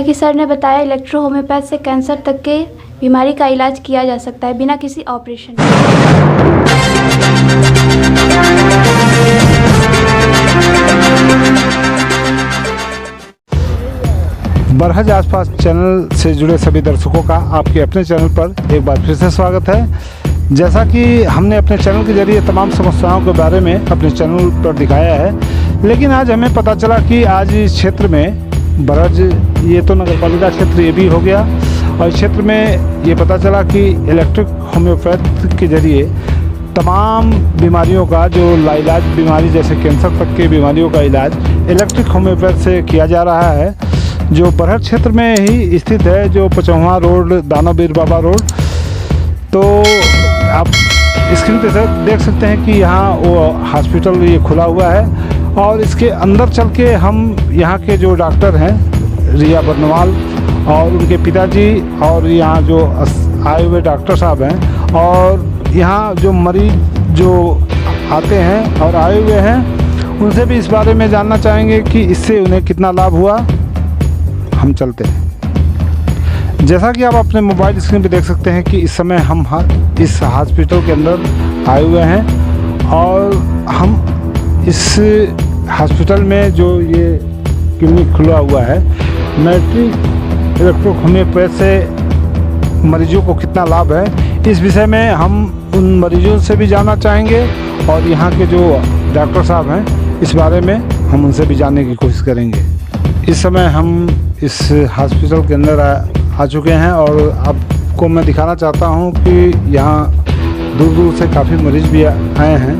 जैसा कि सर ने बताया, इलेक्ट्रो होम्योपैथ से कैंसर तक के बीमारी का इलाज किया जा सकता है बिना किसी ऑपरेशन के। बरहज आसपास चैनल से जुड़े सभी दर्शकों का आपके अपने चैनल पर एक बार फिर से स्वागत है। जैसा कि हमने अपने चैनल के जरिए तमाम समस्याओं के बारे में अपने चैनल पर दिखाया है, लेकिन आज हमें पता चला कि आज इस क्षेत्र में बरहज, ये तो नगर पालिका क्षेत्र ये भी हो गया, और इस क्षेत्र में ये पता चला कि इलेक्ट्रिक होम्योपैथ के जरिए तमाम बीमारियों का, जो लाइलाज बीमारी जैसे कैंसर तक के बीमारियों का इलाज इलेक्ट्रिक होम्योपैथ से किया जा रहा है, जो बरहज क्षेत्र में ही स्थित है, जो 55वां रोड, दानववीर बाबा रोड। तो आप स्क्रीन पे सर देख सकते हैं कि यहाँ वो हॉस्पिटल ये खुला हुआ है, और इसके अंदर चल के हम यहाँ के जो डॉक्टर हैं रिया बर्नवाल और उनके पिताजी, और यहाँ जो आए हुए डॉक्टर साहब हैं, और यहाँ जो मरीज जो आते हैं और आए हुए हैं, उनसे भी इस बारे में जानना चाहेंगे कि इससे उन्हें कितना लाभ हुआ। हम चलते हैं। जैसा कि आप अपने मोबाइल स्क्रीन पे देख सकते हैं कि इस समय हम इस हॉस्पिटल के अंदर आए हुए हैं, और हम इस हॉस्पिटल में जो ये क्लिनिक खुला हुआ है, मैट्रिक इलेक्ट्रो होम्योपैथ से मरीजों को कितना लाभ है, इस विषय में हम उन मरीजों से भी जानना चाहेंगे, और यहाँ के जो डॉक्टर साहब हैं इस बारे में हम उनसे भी जानने की कोशिश करेंगे। इस समय हम इस हॉस्पिटल के अंदर आ चुके हैं, और आपको मैं दिखाना चाहता हूं कि यहाँ दूर दूर से काफ़ी मरीज भी आए हैं,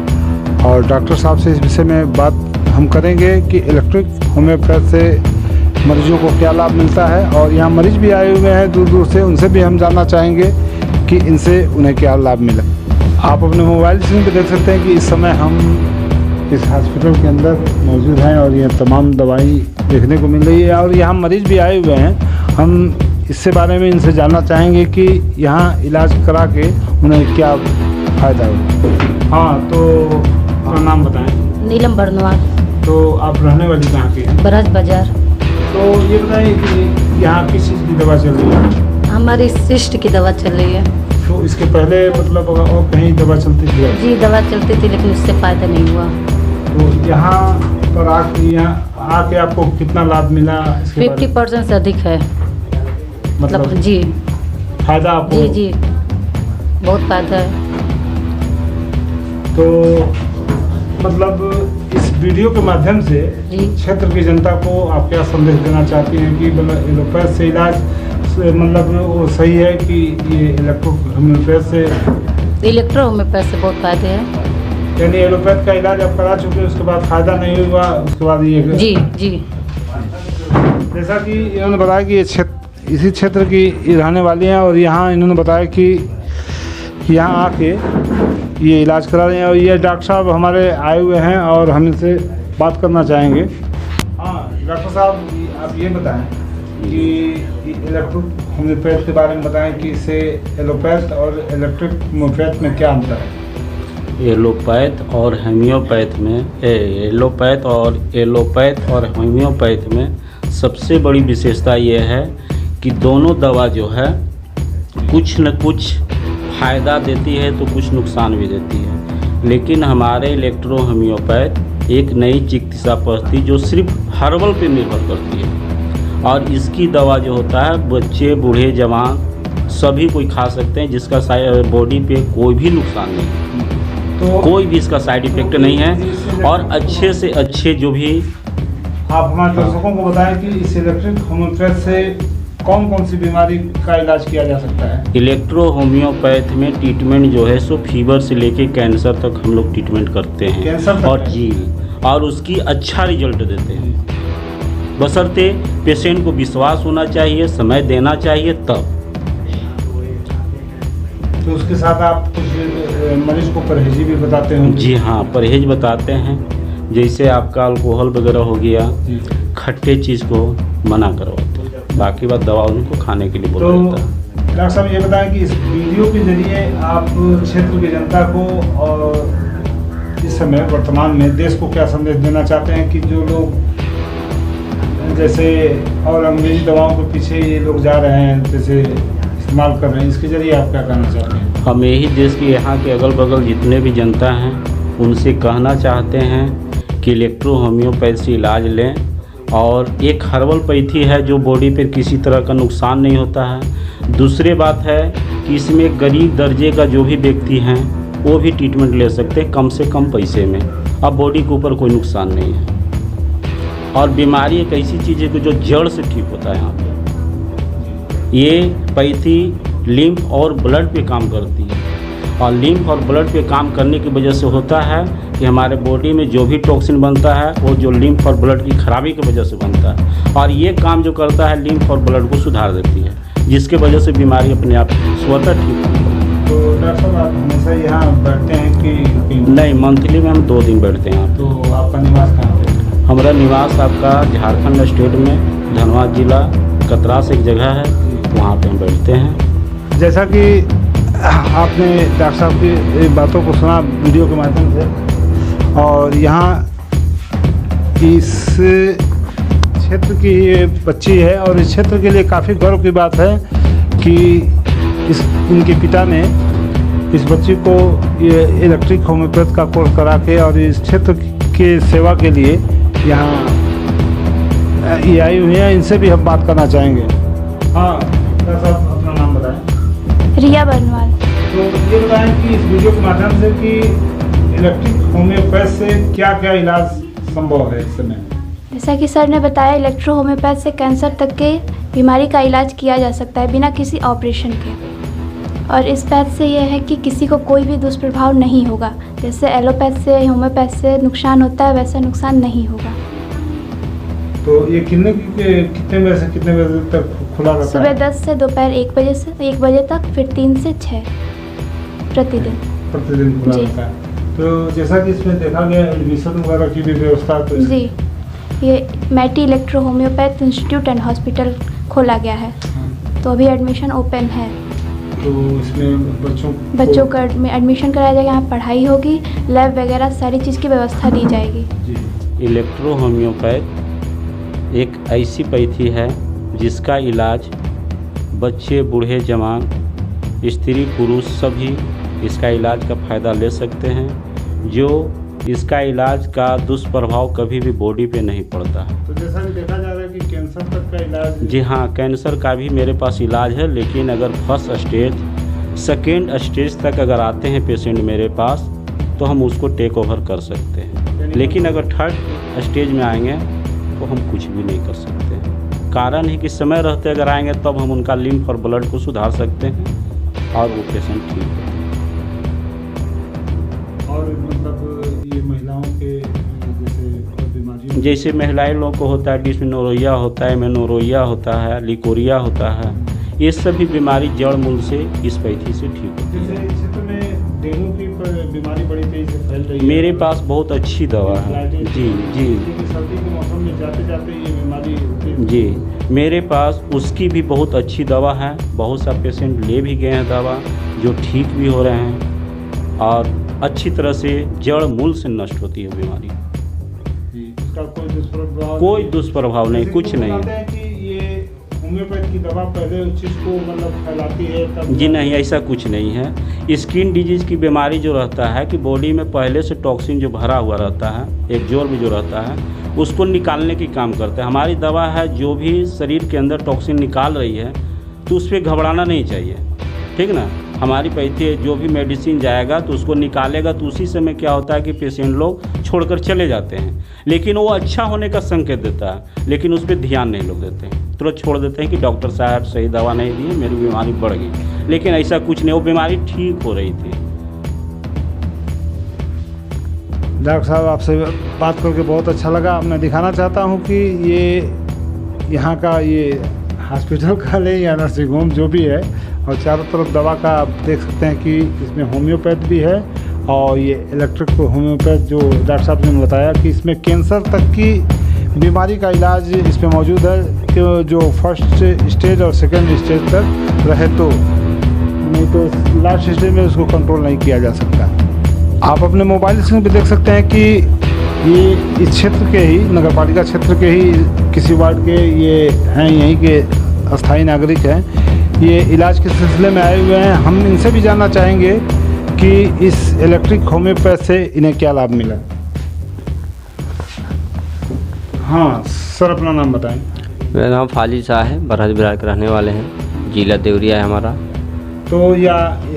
और डॉक्टर साहब से इस विषय में बात हम करेंगे कि इलेक्ट्रिक होम्योपैथ से मरीजों को क्या लाभ मिलता है, और यहाँ मरीज भी आए हुए हैं दूर दूर से, उनसे भी हम जानना चाहेंगे कि इनसे उन्हें क्या लाभ मिला। आप अपने मोबाइल स्क्रीन पर देख सकते हैं कि इस समय हम इस हॉस्पिटल के अंदर मौजूद हैं, और ये तमाम दवाई देखने को मिल रही है, और यहाँ मरीज भी आए हुए हैं। हम इससे बारे में इनसे जानना चाहेंगे कि यहाँ इलाज करा के उन्हें क्या फ़ायदा हो। हाँ, तो अपना नाम बताएं। नीलम बर्नवाल। तो आप रहने वाली कहाँ की हैं? बरहज बाजार। तो ये बताइए कि यहाँ किस चीज़ की दवा चल रही है? हमारी सिस्ट की दवा चल रही है। तो इसके पहले मतलब और कहीं दवा चलती थी? जी, दवा चलती थी, लेकिन उससे फ़ायदा नहीं हुआ। तो यहाँ पर आके आपको कितना लाभ मिला? 50% से अधिक है, मतलब जी फायदा आपको? जी जी, बहुत फायदा है। तो मतलब इस वीडियो के माध्यम से क्षेत्र की जनता को आप क्या संदेश देना चाहती हैं कि मतलब एलोपैथ से इलाज मतलब वो सही है कि ये इलेक्ट्रो होम्योपैथ से? इलेक्ट्रो होम्योपैथ से बहुत फायदे हैं। यानी एलोपैथ का इलाज आप करा चुके, उसके बाद फ़ायदा नहीं हुआ, उसके बाद ये? जी जी। जैसा कि इन्होंने बताया कि ये इसी क्षेत्र की रहने वाली हैं, और यहाँ इन्होंने बताया कि यहाँ आके ये इलाज करा रहे हैं, और ये डॉक्टर साहब हमारे आए हुए हैं, और हम इनसे बात करना चाहेंगे। हाँ डॉक्टर साहब, आप ये बताएं कि इलेक्ट्रिक होम्योपैथ के बारे में बताएं कि इससे एलोपैथ और इलेक्ट्रिक होम्योपैथ में क्या अंतर है? एलोपैथ और होम्योपैथ में एलोपैथ और होम्योपैथ में सबसे बड़ी विशेषता ये है कि दोनों दवा जो है कुछ न कुछ फ़ायदा देती है तो कुछ नुकसान भी देती है, लेकिन हमारे इलेक्ट्रो होम्योपैथ एक नई चिकित्सा पद्धति जो सिर्फ हर्बल पे निर्भर करती है, और इसकी दवा जो होता है बच्चे, बूढ़े, जवान सभी कोई खा सकते हैं, जिसका बॉडी पे कोई भी नुकसान नहीं है, तो कोई भी इसका साइड इफ़ेक्ट नहीं है, और अच्छे से अच्छे जो भी। आप हमारे दर्शकों को बताएं कि इस इलेक्ट्रिक होम्योपैथ से कौन कौन सी बीमारी का इलाज किया जा सकता है? इलेक्ट्रो होम्योपैथ में ट्रीटमेंट जो है सो फीवर से लेके कैंसर तक हम लोग ट्रीटमेंट करते हैं, कैंसर और जी, और उसकी अच्छा रिजल्ट देते हैं, बशर्ते पेशेंट को विश्वास होना चाहिए, समय देना चाहिए तब। तो उसके साथ आप कुछ मरीज को परहेजी भी बताते हैं? जी हाँ, परहेज बताते हैं, जैसे आपका अल्कोहल वगैरह हो गया, खट्टे चीज़ को मना करवाते हैं, बाकी बात दवा उनको खाने के लिए बोला जाता है। डॉक्टर साहब ये बताएं कि इस वीडियो के जरिए आप क्षेत्र की जनता को और इस समय वर्तमान में देश को क्या संदेश देना चाहते हैं कि जो लोग जैसे और अंग्रेजी दवाओं के पीछे ये लोग जा रहे हैं, जैसे इस्तेमाल कर रहे हैं, इसके जरिए आप क्या कहना चाहते हैं? हम यही देश के यहाँ के अगल बगल जितने भी जनता हैं उनसे कहना चाहते हैं कि इलेक्ट्रो होम्योपैथ से इलाज लें। और एक हर्बल पैथी है जो बॉडी पर किसी तरह का नुकसान नहीं होता है। दूसरी बात है कि इसमें गरीब दर्जे का जो भी व्यक्ति हैं वो भी ट्रीटमेंट ले सकते हैं कम से कम पैसे में। अब बॉडी के ऊपर कोई नुकसान नहीं है। और बीमारी एक ऐसी चीज़ है कि जो जड़ से ठीक होता है। यहाँ पे ये पैथी लिम्फ और ब्लड पे काम करती है, और लिम्फ और ब्लड पे काम करने की वजह से होता है कि हमारे बॉडी में जो भी टॉक्सिन बनता है वो जो लिम्फ और ब्लड की खराबी की वजह से बनता है, और ये काम जो करता है लिम्फ और ब्लड को सुधार देती है, जिसके वजह से बीमारी अपने आप स्वतः ठीक होती है। तो डॉक्टर साहब आप हमेशा यहाँ बैठते हैं कि नहीं, मंथली में हम 2 दिन बैठते हैं यहाँ। तो आपका निवास कहाँ पे है? हमारा निवास आपका झारखंड स्टेट में धनबाद जिला कतरास एक जगह है, वहाँ पे हम बैठते हैं। जैसा कि आपने डॉक्टर साहब की बातों को सुना वीडियो के माध्यम से, और यहाँ इस क्षेत्र की ये बच्ची है, और इस क्षेत्र के लिए काफ़ी गर्व की बात है कि उनके पिता ने इस बच्ची को ये इलेक्ट्रिक होम्योपैथ का कोर्स करा के और इस क्षेत्र के सेवा के लिए यहाँ ये आई हुई हैं। इनसे भी हम बात करना चाहेंगे। हाँ डॉक्टर साहब, अपना नाम बताएं। रिया बर्नवाल। तो ये बताएं कि इस वीडियो के माध्यम से कि इलेक्ट्रिक होम्योपैथ से क्या क्या इलाज संभव है इस समय? जैसा कि सर ने बताया, इलेक्ट्रो होम्योपैथ से कैंसर तक के बीमारी का इलाज किया जा सकता है बिना किसी ऑपरेशन के। और इस पैथ से यह है कि किसी को कोई भी दुष्प्रभाव नहीं होगा। जैसे एलोपैथ से होम्योपैथ से नुकसान होता है, वैसा नुकसान नहीं होगा। तो ये कितने बजे से कितने बजे तक खुला रहता है? सुबह 10 से दोपहर 1 बजे से 1 बजे तक, फिर 3 से 6 प्रतिदिन खुला रहता है। तो जैसा कि इसमें देखा गया एडमिशन वगैरह की भी व्यवस्था तो जी, ये मैटी electro homeopath institute and hospital खोला गया है, तो अभी एडमिशन ओपन है। तो इसमें बच्चों का एडमिशन कराया जाएगा, यहाँ पढ़ाई होगी, लैब वगैरह सारी चीज़ की व्यवस्था दी जाएगी। इलेक्ट्रो होम्योपैथ एक ऐसी पैथी है जिसका इलाज बच्चे, बूढ़े, जवान, स्त्री, पुरुष सभी इसका इलाज का फ़ायदा ले सकते हैं, जो इसका इलाज का दुष्प्रभाव कभी भी बॉडी पे नहीं पड़ता है। तो जैसा कि देखा जा रहा है कि कैंसर तक का इलाज? जी हाँ, कैंसर का भी मेरे पास इलाज है, लेकिन अगर फर्स्ट स्टेज, सेकेंड स्टेज तक अगर आते हैं पेशेंट मेरे पास तो हम उसको टेक ओवर कर सकते हैं। लेकिन अगर थर्ड स्टेज में आएंगे तो हम कुछ भी नहीं कर सकते हैं। कारण है कि समय रहते अगर आएंगे तब हम उनका लिम्फ और ब्लड को सुधार सकते हैं और वो पेशेंट ठीक है। और मतलब ये महिलाओं के जैसे महिलाएं लोगों को होता है डिस्मेनोरिया होता है, मेनोरिया होता है, लिकोरिया होता है, ये सभी बीमारी जड़ मूल से इस पैथी से ठीक होती है। जैसे क्षेत्र में डेंगू की बीमारी बड़ी तेजी से फैल रही है, मेरे पास बहुत अच्छी दवा है। जी जी, सर्दी के मौसम में जाते जाते ये बीमारी होती है। जी, मेरे पास उसकी भी बहुत अच्छी दवा है। बहुत सा पेशेंट ले भी गए हैं दवा, जो ठीक भी हो रहे हैं और अच्छी तरह से जड़ मूल से नष्ट होती है बीमारी। इसका कोई दुष्प्रभाव नहीं, कुछ नहीं है। कि ये होम्योपैथ की दवा पहले उस चीज़ को मतलब फैलाती है तब? जी नहीं, ऐसा कुछ नहीं है। स्किन डिजीज़ की बीमारी जो रहता है कि बॉडी में पहले से टॉक्सिन जो भरा हुआ रहता है, एक जोर भी जो रहता है, उसको निकालने की काम करता है। हमारी दवा है जो भी शरीर के अंदर टॉक्सिन निकाल रही है तो उस पर घबराना नहीं चाहिए, ठीक ना। हमारी पैथी जो भी मेडिसिन जाएगा तो उसको निकालेगा, तो उसी समय क्या होता है कि पेशेंट लोग छोड़कर चले जाते हैं, लेकिन वो अच्छा होने का संकेत देता है, लेकिन उस पर ध्यान नहीं लोग देते हैं, तुरंत छोड़ देते हैं कि डॉक्टर साहब सही दवा नहीं दी, मेरी बीमारी बढ़ गई। लेकिन ऐसा कुछ नहीं, वो बीमारी ठीक हो रही थी। डॉक्टर साहब, आपसे बात करके बहुत अच्छा लगा। मैं दिखाना चाहता हूँ कि ये यहाँ का ये हॉस्पिटल का ले या नर्सिंग होम जो भी है, और चारों तरफ दवा का आप देख सकते हैं कि इसमें होम्योपैथ भी है, और ये इलेक्ट्रिक होम्योपैथ जो डॉक्टर साहब ने बताया कि इसमें कैंसर तक की बीमारी का इलाज इसमें मौजूद है, कि जो फर्स्ट स्टेज और सेकेंड स्टेज तक रहे तो, नहीं तो लास्ट स्टेज में उसको कंट्रोल नहीं किया जा सकता। आप अपने मोबाइल स्क्रीन पर देख सकते हैं कि ये इस क्षेत्र के ही नगर पालिका क्षेत्र के ही किसी वार्ड के ये हैं, यहीं के अस्थायी नागरिक हैं। ये इलाज के सिलसिले में आए हुए हैं। हम इनसे भी जानना चाहेंगे कि इस इलेक्ट्रिक होम्योपैथ से इन्हें क्या लाभ मिला। हाँ सर, अपना नाम बताएं। मेरा नाम फाजिल शाह है, बरहज बिरार के रहने वाले हैं, जिला देवरिया है हमारा। तो या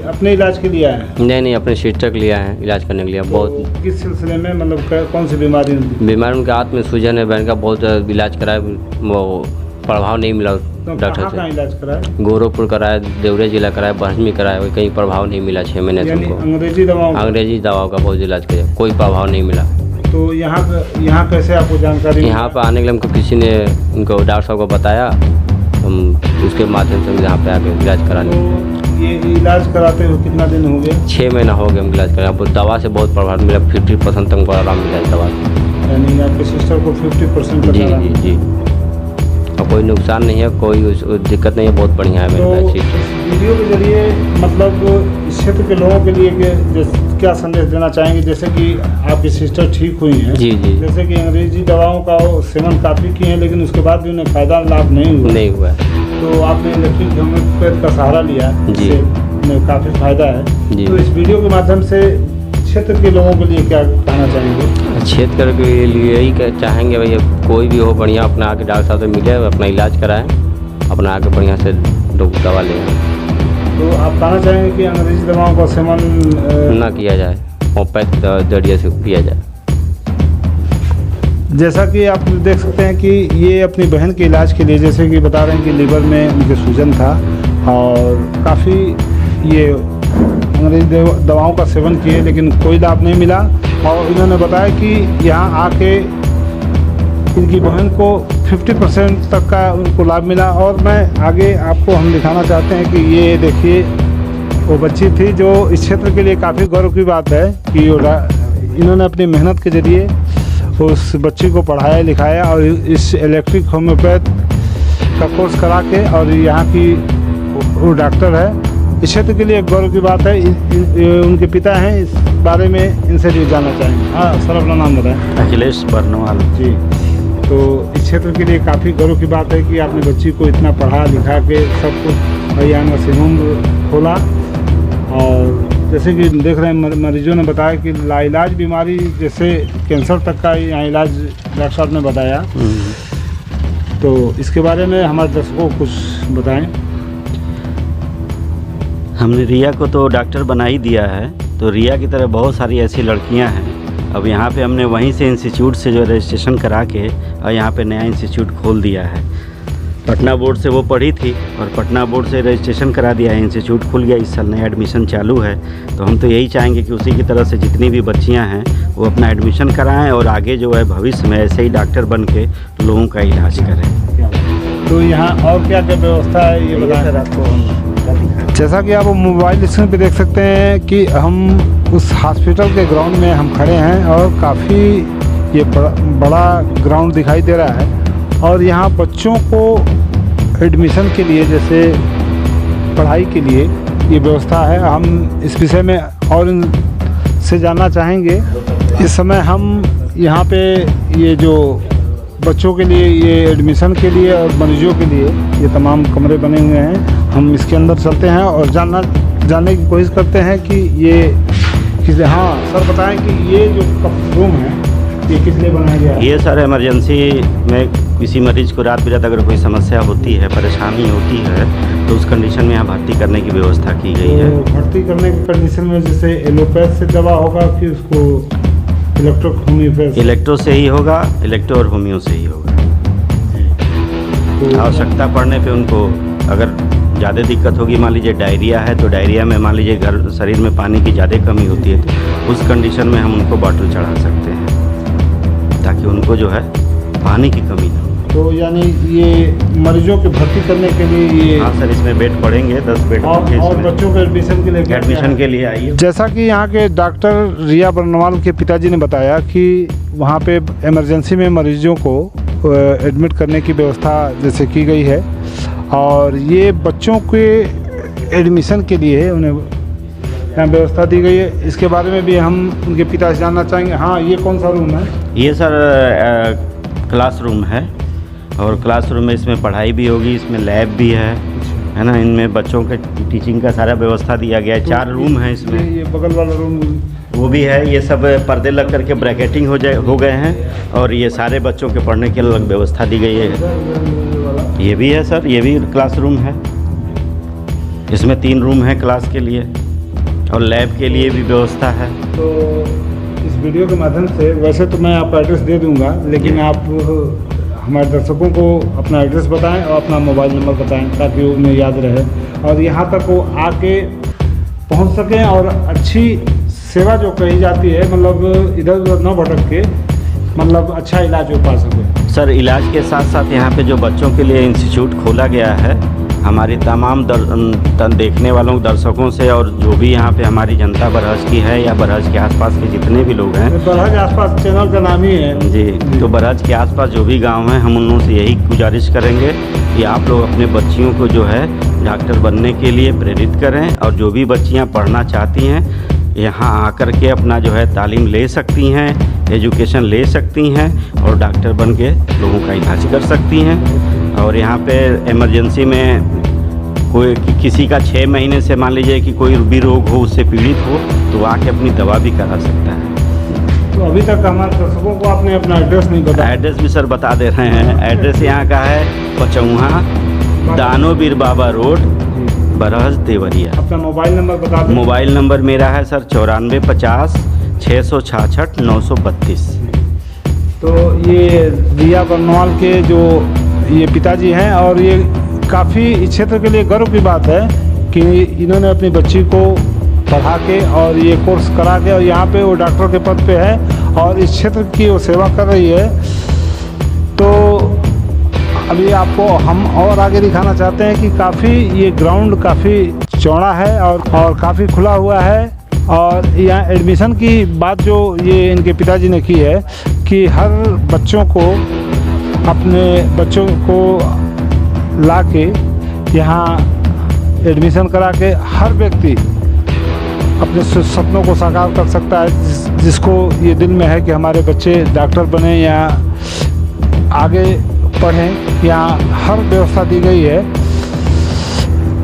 अपने इलाज के लिए आए हैं? नहीं, अपने सिस्टर के लिए आए हैं इलाज करने के लिए। बहुत किस सिलसिले में, मतलब कौन सी बीमारी? बीमारी उनके हाथ में सूजन है, बहन का बहुत इलाज कराया, वो प्रभाव नहीं मिला डॉक्टर से। इलाज कराया? गोरखपुर कराया, देवरिया जिला कराया, बरहज में कराया, कहीं प्रभाव नहीं मिला। 6 महीने से उनको अंग्रेजी दवाओं का बहुत इलाज किया, कोई प्रभाव नहीं मिला। तो यहाँ कैसे आपको जानकारी? यहाँ पर आने के लिए हमको किसी ने उनको डॉक्टर साहब को बताया, हम उसके माध्यम से यहाँ पे आके इलाज कराने। तो ये इलाज कराते हुए कितना दिन हो गया? 6 महीना हो गया हम इलाज कराया। दवा से बहुत प्रभाव मिला, 50% तक आराम मिला इस दवा से। यानी आपके सिस्टर को 50% जी। और कोई नुकसान नहीं है, कोई दिक्कत नहीं है, बहुत बढ़िया है मेरे तो पास। वीडियो के जरिए मतलब इस क्षेत्र के लोगों के लिए क्या संदेश देना चाहेंगे? जैसे कि आपकी सिस्टर ठीक हुई हैं, जी। जैसे कि अंग्रेजी दवाओं का सेवन काफ़ी किए हैं, लेकिन उसके बाद भी उन्हें फ़ायदा लाभ नहीं हुआ। तो आपने इलेक्ट्रिक होम्योपैथ का सहारा लिया, जिससे उन्हें काफ़ी फ़ायदा है। तो इस वीडियो के माध्यम से क्षेत्र के लोगों के लिए क्या कहना चाहेंगे? क्षेत्र के लिए यही चाहेंगे भैया, कोई भी हो बढ़िया अपना आके डॉक्टर साहब से मिले, अपना इलाज कराएं, अपना आके बढ़िया से दवा लें। तो आप कहना चाहेंगे कि अंग्रेजी दवाओं का सेवन ना किया जाए, होम्योपैथ जरिए से किया जाए। जैसा कि आप देख सकते हैं कि ये अपनी बहन के इलाज के लिए, जैसे कि बता रहे हैं कि लीवर में उनके सूजन था और काफ़ी ये अंग्रेजी दवाओं का सेवन किए, लेकिन कोई लाभ नहीं मिला। और इन्होंने बताया कि यहाँ आके इनकी बहन को 50% तक का उनको लाभ मिला। और मैं आगे आपको हम दिखाना चाहते हैं कि ये देखिए, वो बच्ची थी जो इस क्षेत्र के लिए काफ़ी गौरव की बात है कि इन्होंने अपनी मेहनत के ज़रिए उस बच्ची को पढ़ाया लिखाया और इस इलेक्ट्रिक होम्योपैथ का कोर्स करा के, और यहाँ की वो डॉक्टर है। इस क्षेत्र के लिए एक गौरव की बात है। उनके पिता हैं, इस बारे में इनसे भी जानना चाहेंगे। हाँ सर, अपना नाम बताएं। अखिलेश बर्नवाल जी। तो इस क्षेत्र के लिए काफ़ी गौरव की बात है कि आपने बच्ची को इतना पढ़ा लिखा के सब कुछ यहाँ नर्सिंग होम खोला। और जैसे कि देख रहे हैं, मरीजों ने बताया कि लाइलाज बीमारी जैसे कैंसर तक का यहाँ इलाज डॉक्टर साहब ने बताया। तो इसके बारे में हमारे दर्शकों को कुछ बताएं। हमने रिया को तो डॉक्टर बना ही दिया है, तो रिया की तरह बहुत सारी ऐसी लड़कियां हैं। अब यहाँ पे हमने वहीं से इंस्टीट्यूट से जो रजिस्ट्रेशन करा के और यहाँ पे नया इंस्टीट्यूट खोल दिया है। पटना बोर्ड से वो पढ़ी थी और पटना बोर्ड से रजिस्ट्रेशन करा दिया है, इंस्टीट्यूट खुल गया, इस साल नया एडमिशन चालू है। तो हम तो यही चाहेंगे कि उसी की तरह से जितनी भी बच्चियाँ हैं वो अपना एडमिशन कराएँ और आगे जो है भविष्य में ऐसे ही डॉक्टर बन के लोगों का इलाज करें। तो यहाँ और क्या क्या व्यवस्था है ये बताएं सर आपको। जैसा कि आप मोबाइल स्क्रीन पे देख सकते हैं कि हम उस हॉस्पिटल के ग्राउंड में हम खड़े हैं और काफ़ी ये बड़ा ग्राउंड दिखाई दे रहा है। और यहाँ बच्चों को एडमिशन के लिए, जैसे पढ़ाई के लिए ये व्यवस्था है। हम इस विषय में और इनसे जानना चाहेंगे। इस समय हम यहाँ पे ये जो बच्चों के लिए ये एडमिशन के लिए और मरीजों के लिए ये तमाम कमरे बने हुए हैं। हम इसके अंदर चलते हैं और जानने की कोशिश करते हैं कि ये किस। हाँ सर, बताएं कि ये जो रूम है ये किस लिए बनाया गया है? ये सर इमरजेंसी में किसी मरीज को रात बिरात अगर कोई समस्या होती है, परेशानी होती है, तो उस कंडीशन में यहाँ भर्ती करने की व्यवस्था की गई है। तो भर्ती करने की कंडीशन में जैसे एलोपैथ से दवा होगा कि उसको इलेक्ट्रो से ही होगा, इलेक्ट्रो और होम्यो से ही होगा। तो आवश्यकता पड़ने पे उनको अगर ज़्यादा दिक्कत होगी, मान लीजिए डायरिया है, तो डायरिया में मान लीजिए शरीर में पानी की ज़्यादा कमी होती है, तो उस कंडीशन में हम उनको बॉटल चढ़ा सकते हैं ताकि उनको जो है पानी की कमी ना हो। तो यानी ये मरीजों के भर्ती करने के लिए ये। हाँ सर, इसमें बेड पड़ेंगे 10 बेड। और बच्चों के एडमिशन के लिए आइए। जैसा कि यहाँ के डॉक्टर रिया बर्नवाल के पिताजी ने बताया कि वहाँ पे इमरजेंसी में मरीजों को एडमिट करने की व्यवस्था जैसे की गई है। और ये बच्चों के एडमिशन के लिए उन्हें यहाँ व्यवस्था दी गई है। इसके बारे में भी हम उनके पिता से जानना चाहेंगे। हाँ, ये कौन सा रूम है? ये सर क्लासरूम है, और क्लासरूम में इसमें पढ़ाई भी होगी, इसमें लैब भी है ना। इनमें बच्चों के टीचिंग का सारा व्यवस्था दिया गया है। 4 रूम है इसमें। ये बगल वाला रूम वो भी है। ये सब पर्दे लग करके ब्रैकेटिंग हो गए हैं, और ये सारे बच्चों के पढ़ने की अलग व्यवस्था दी गई है। ये भी है सर, ये भी क्लासरूम है। इसमें 3 रूम है क्लास के लिए, और लैब के लिए भी व्यवस्था है। तो इस वीडियो के माध्यम से वैसे तो मैं आपका एड्रेस दे दूंगा, लेकिन आप हमारे दर्शकों को अपना एड्रेस बताएं और अपना मोबाइल नंबर बताएं, ताकि उन्हें याद रहे और यहाँ तक वो आके पहुँच सकें और अच्छी सेवा जो कही जाती है, मतलब इधर उधर न भटक के, मतलब अच्छा इलाज हो पा सके। सर, इलाज के साथ साथ यहाँ पे जो बच्चों के लिए इंस्टीट्यूट खोला गया है, हमारी तमाम देखने वालों दर्शकों से, और जो भी यहाँ पे हमारी जनता बरहज की है या बरहज के आसपास के जितने भी लोग हैं, बरहज आसपास चैनल का नाम ही है जी, तो बरहज के आसपास जो भी गांव हैं, हम उन लोगों से यही गुजारिश करेंगे कि आप लोग अपने बच्चियों को जो है डॉक्टर बनने के लिए प्रेरित करें, और जो भी बच्चियाँ पढ़ना चाहती हैं यहाँ आकर के अपना जो है तालीम ले सकती हैं, एजुकेशन ले सकती हैं, और डॉक्टर बन के लोगों का इलाज कर सकती हैं। और यहाँ पे इमरजेंसी में कोई किसी का 6 महीने से मान लीजिए कि कोई भी रोग हो, उससे पीड़ित हो, तो आके अपनी दवा भी करा सकता है। तो अभी तक हमारे दर्शकों को आपने अपना एड्रेस नहीं बताया। एड्रेस भी सर बता दे रहे हैं। एड्रेस यहाँ का है पचौहा, दानोवीर बाबा रोड, बरहज देवरिया। अपना मोबाइल नंबर बता दें। मोबाइल नंबर मेरा है सर 9450 666 932। तो ये रिया बर्नवाल के जो ये पिताजी हैं, और ये काफ़ी इस क्षेत्र के लिए गर्व की बात है कि इन्होंने अपनी बच्ची को पढ़ा के और ये कोर्स करा के, और यहाँ पे वो डॉक्टर के पद पे है और इस क्षेत्र की वो सेवा कर रही है। तो अभी आपको हम और आगे दिखाना चाहते हैं कि काफ़ी ये ग्राउंड काफ़ी चौड़ा है और काफ़ी खुला हुआ है। और यहाँ एडमिशन की बात जो ये इनके पिताजी ने की है कि हर बच्चों को, अपने बच्चों को ला के यहाँ एडमिशन करा के हर व्यक्ति अपने सपनों को साकार कर सकता है। जिसको ये दिल में है कि हमारे बच्चे डॉक्टर बने या आगे पढ़ें, यहाँ हर व्यवस्था दी गई है।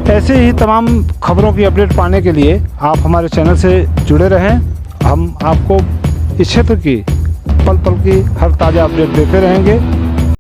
ऐसे ही तमाम खबरों की अपडेट पाने के लिए आप हमारे चैनल से जुड़े रहें। हम आपको इस क्षेत्र की पल पल की हर ताज़ा अपडेट देते रहेंगे।